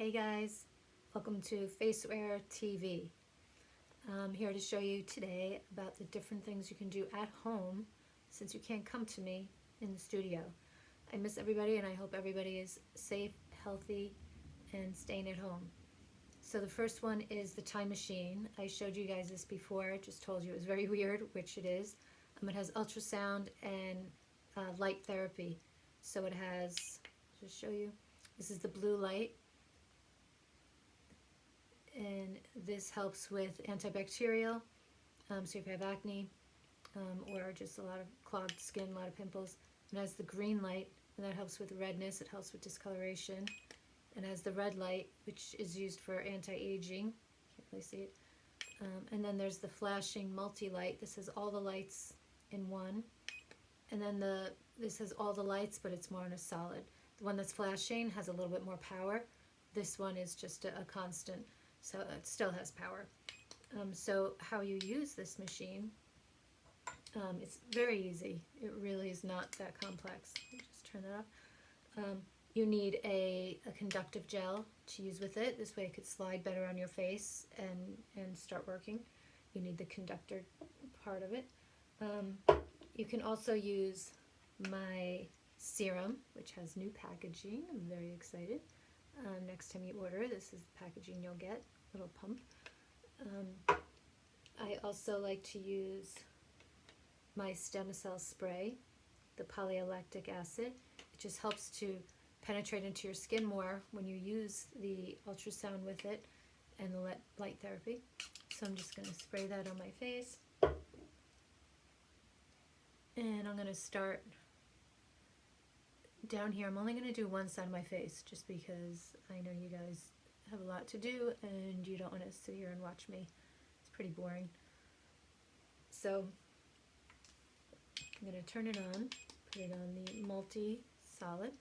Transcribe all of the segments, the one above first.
Hey guys, welcome to Facewear TV. I'm here to show you today about the different things you can do at home since you can't come to me in the studio. I miss everybody and I hope everybody is safe, healthy, and staying at home. So the first one is the time machine. I showed you guys this before, just told you it was very weird, which it is. It has ultrasound and light therapy. So it has, I'll just show you, this is the blue light. And this helps with antibacterial, so if you have acne or just a lot of clogged skin, a lot of pimples. It has the green light, and that helps with redness, it helps with discoloration. It has the red light, which is used for anti-aging, can't really see it. And then there's the flashing multi-light. This has all the lights in one. And then this has all the lights, but it's more on a solid. The one that's flashing has a little bit more power. This one is just a constant. So it still has power. So how you use this machine, it's very easy. It really is not that complex. Just turn that off. You need a conductive gel to use with it. This way it could slide better on your face and start working. You need the conductor part of it. You can also use my serum, which has new packaging. I'm very excited. Next time you order, this is the packaging you'll get, little pump. I also like to use my stem cell spray, the polylactic acid. It just helps to penetrate into your skin more when you use the ultrasound with it and the light therapy. So I'm just going to spray that on my face. And I'm going to start down here. I'm only going to do one side of my face just because I know you guys have a lot to do and you don't want to sit here and watch me. It's pretty boring. So I'm going to turn it on, put it on the multi-solid,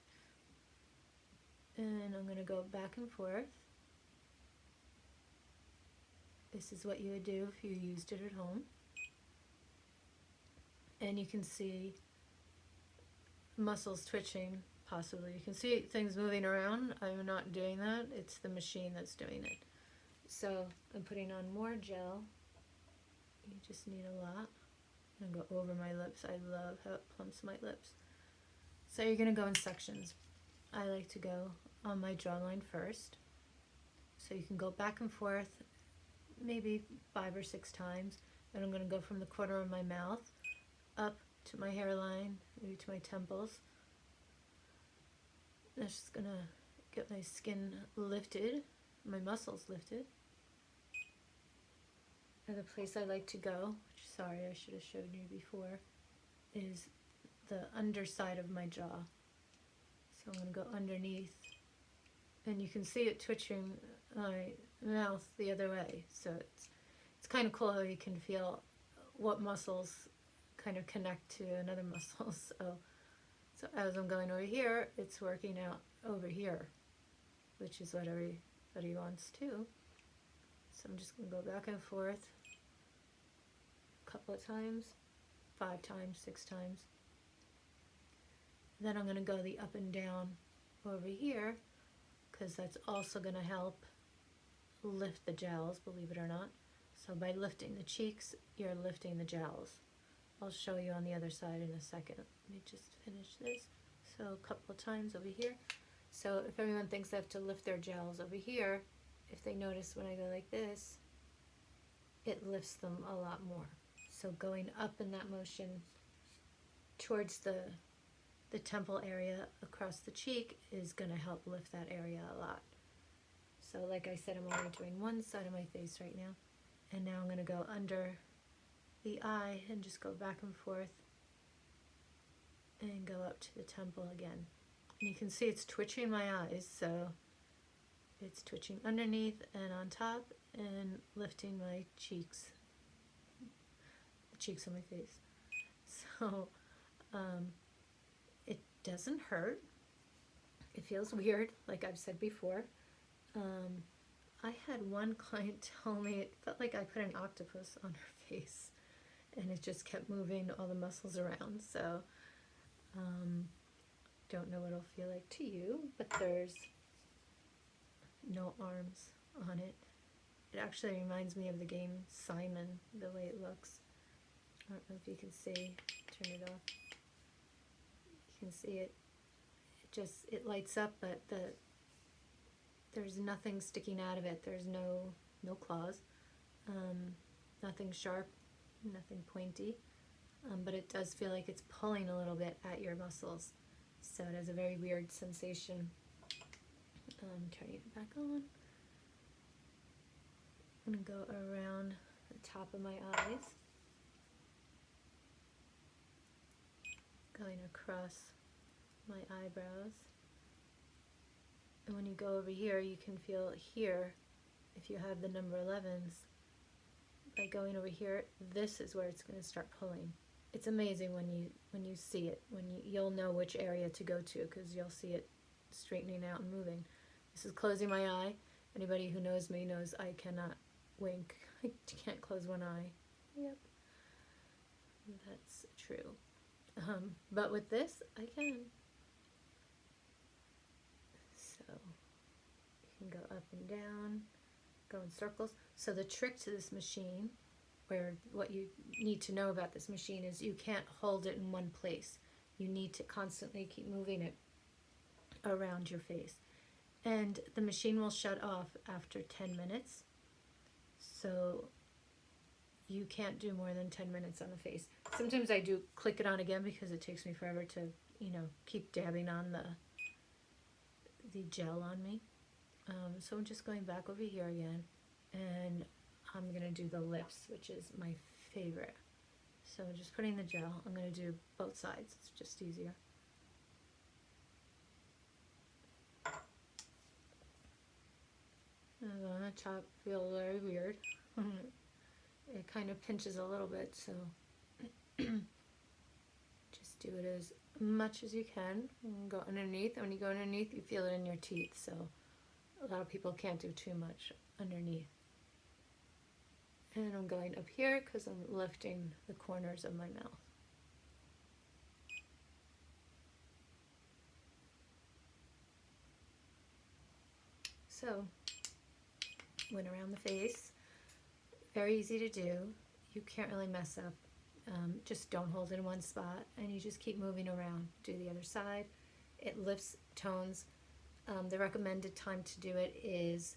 and I'm going to go back and forth. This is what you would do if you used it at home. And you can see muscles twitching, possibly. You can see things moving around. I'm not doing that. It's the machine that's doing it. So I'm putting on more gel. You just need a lot. I'm going to go over my lips. I love how it plumps my lips. So you're going to go in sections. I like to go on my jawline first. So you can go back and forth maybe 5 or 6 times. Then I'm going to go from the corner of my mouth up to my hairline, maybe to my temples. That's just gonna get my skin lifted, my muscles lifted. And the place I like to go, which sorry I should have showed you before, is the underside of my jaw. So I'm gonna go underneath, and you can see it twitching my mouth the other way. So it's kind of cool how you can feel what muscles kind of connect to another muscle. So as I'm going over here, it's working out over here, which is what everybody wants too. So I'm just going to go back and forth a couple of times, 5 times, 6 times. Then I'm going to go the up and down over here, because that's also going to help lift the jowls, believe it or not. So by lifting the cheeks, you're lifting the jowls. I'll show you on the other side in a second. Let me just finish this. So a couple of times over here. So if everyone thinks they have to lift their jowls over here, if they notice when I go like this, it lifts them a lot more. So going up in that motion towards the temple area across the cheek is going to help lift that area a lot. So like I said, I'm only doing one side of my face right now. And now I'm going to go under the eye and just go back and forth and go up to the temple again. And you can see it's twitching my eyes, so it's twitching underneath and on top and lifting my cheeks, the cheeks on my face. So it doesn't hurt. It feels weird, like I've said before. I had one client tell me it felt like I put an octopus on her face. And it just kept moving all the muscles around. So don't know what it'll feel like to you, but there's no arms on it. It actually reminds me of the game Simon, the way it looks. I don't know if you can see. Turn it off. You can see it. It lights up, but there's nothing sticking out of it. There's no claws, nothing sharp, nothing pointy, but it does feel like it's pulling a little bit at your muscles. So it has a very weird sensation. Turning it back on. I'm going to go around the top of my eyes, going across my eyebrows. And when you go over here, you can feel here, if you have the number 11s, by going over here, this is where it's going to start pulling. It's amazing when you see it, you'll know which area to go to, because you'll see it straightening out and moving. This is closing my eye. Anybody who knows me knows I cannot wink. I can't close one eye. Yep, that's true. But with this, I can. So you can go up and down, go in circles. So the trick to this machine, what you need to know about this machine, is you can't hold it in one place. You need to constantly keep moving it around your face. And the machine will shut off after 10 minutes. So you can't do more than 10 minutes on the face. Sometimes I do click it on again because it takes me forever to, keep dabbing on the gel on me. So I'm just going back over here again, and I'm going to do the lips, which is my favorite. So just putting the gel, I'm going to do both sides. It's just easier. And on the top, feel very weird. It kind of pinches a little bit, so just do it as much as you can. And go underneath. And when you go underneath, you feel it in your teeth, so a lot of people can't do too much underneath. And I'm going up here because I'm lifting the corners of my mouth. So, went around the face. Very easy to do. You can't really mess up. Just don't hold it in one spot, and you just keep moving around. Do the other side. It lifts tones. The recommended time to do it is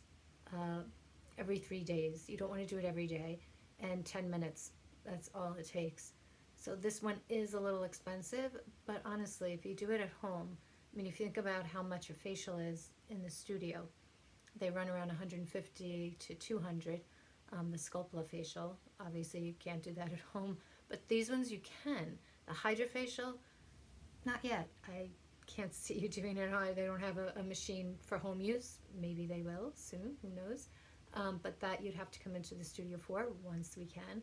every 3 days. You don't want to do it every day, and 10 minutes. That's all it takes. So this one is a little expensive, but honestly, if you do it at home, if you think about how much a facial is in the studio, they run around 150 to 200. The Sculpla facial, obviously you can't do that at home, but these ones you can. The Hydrofacial, not yet. I can't see you doing it. They don't have a machine for home use. Maybe they will soon, who knows. But that you'd have to come into the studio for once we can.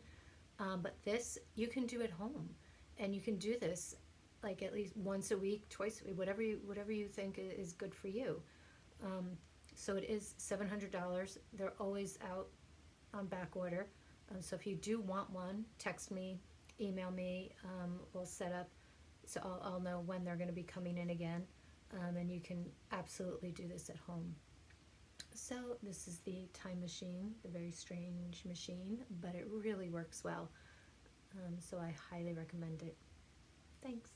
But this, you can do at home. And you can do this like at least once a week, twice a week, whatever you think is good for you. So it is $700. They're always out on back order. So if you do want one, text me, email me, we'll set up, so I'll know when they're going to be coming in again, and you can absolutely do this at home. So this is the time machine, the very strange machine, but it really works well, so I highly recommend it. Thanks.